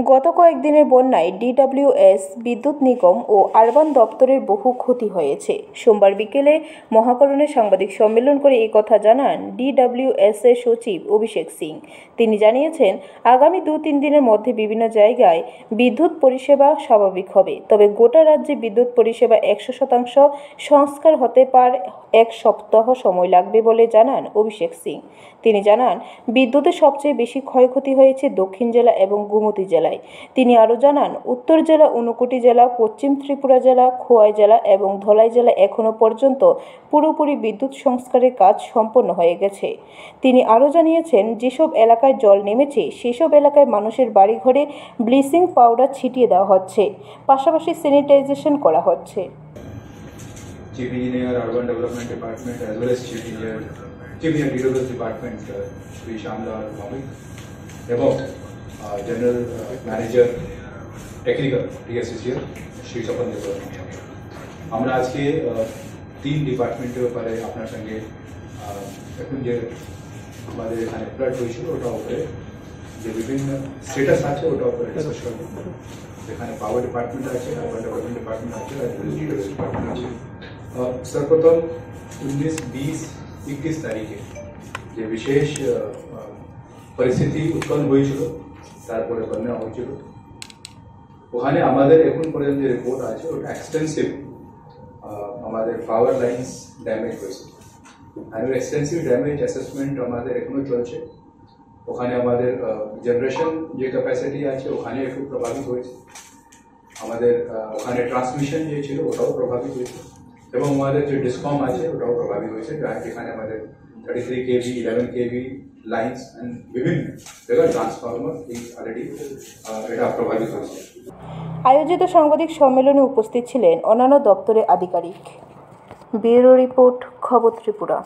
গত কয়েকদিনের বন্যায় ডিডব্লিউএস, বিদ্যুৎ নিগম ও আরবান দপ্তরের বহু ক্ষতি হয়েছে। সোমবার বিকেলে মহাকরণে সাংবাদিক সম্মেলন করে কথা জানান ডিডব্লিউএস-এর সচিব অভিষেক সিং। তিনি জানিয়েছেন, আগামী 2-3 দিনের মধ্যে বিভিন্ন জায়গায় বিদ্যুৎ পরিষেবা স্বাভাবিক হবে, তবে গোটা রাজ্যে বিদ্যুৎ পরিষেবা 100% সংস্কার হতে পারে 1 সপ্তাহ সময় লাগবে বলে জানান অভিষেক সিং। তিনি জানান, বিদ্যুতের সবচেয়ে বেশি ক্ষয়ক্ষতি হয়েছে দক্ষিণ জেলা এবং গোমতী জেলায়। তিনি আরও জানান, উত্তর জেলা, ঊনকোটি জেলা, পশ্চিম ত্রিপুরা জেলা, খোয়াই জেলা এবং ধলাই জেলা এখনও পর্যন্ত পুরোপুরি বিদ্যুৎ সংস্কারের কাজ সম্পন্ন হয়ে গেছে। তিনি আরও জানিয়েছেন, যেসব এলাকায় জল নেমেছে সেসব এলাকায় মানুষের বাড়িঘরে ব্লিচিং পাউডার ছিটিয়ে দেওয়া হচ্ছে, পাশাপাশি স্যানিটাইজেশন করা হচ্ছে। Chief Engineer, Urban Development Department, as well as Chief Engineer DWS Department, Shri Shamlal Bhamik, এবং General Manager Technical TSCCL, Shri Sapan Devar। আমরা আজকে 3 ডিপার্টমেন্টের ব্যাপারে আপনার সঙ্গে এখন যে আমাদের এখানে ফ্লাড হয়েছিল ওটার উপরে যে বিভিন্ন স্টেটাস আছে ওটার উপরে ডিসকাস করব। এখানে পাওয়ার ডিপার্টমেন্ট আছে, আরবান ডেভেলপমেন্ট ডিপার্টমেন্ট আছে, আর ডিডব্লিউএস ডিপার্টমেন্ট আছে। सर्वप्रथम 19, 20, 21 তারিখে যে বিশেষ পরিস্থিতি উৎপন্ন হয়েছিল, তারপরে বন্যা হয়েছিল, ওখানে আমাদের এখন পর্যন্ত যে রিপোর্ট আছে ওটা এক্সটেন্সিভ আমাদের পাওয়ার লাইন্স ড্যামেজ হয়েছে। আর এক্সটেন্সিভ ড্যামেজ অ্যাসেসমেন্ট আমাদের এখনো চলছে। ওখানে আমাদের জেনারেশন যে ক্যাপাসিটি আছে ওখানে একটু প্রভাবিত হয়েছে, আমাদের ওখানে ট্রান্সমিশন যে ছিল ওটাও প্রভাবিত হয়েছে, এবং আমাদের যে ডিসকম আছে ওটাও প্রভাবিত হয়েছে। যেখানে আমাদের 33 kV, 11 kV লাইন্স অ্যান্ড বিভিন্ন জায়গায় ট্রান্সফর্মার অলরেডি এটা প্রভাবিত হয়েছে। আয়োজিত সাংবাদিক সম্মেলনে উপস্থিত ছিলেন অন্যান্য দপ্তরের আধিকারিক। ব্যুরো রিপোর্ট, খবর ত্রিপুরা।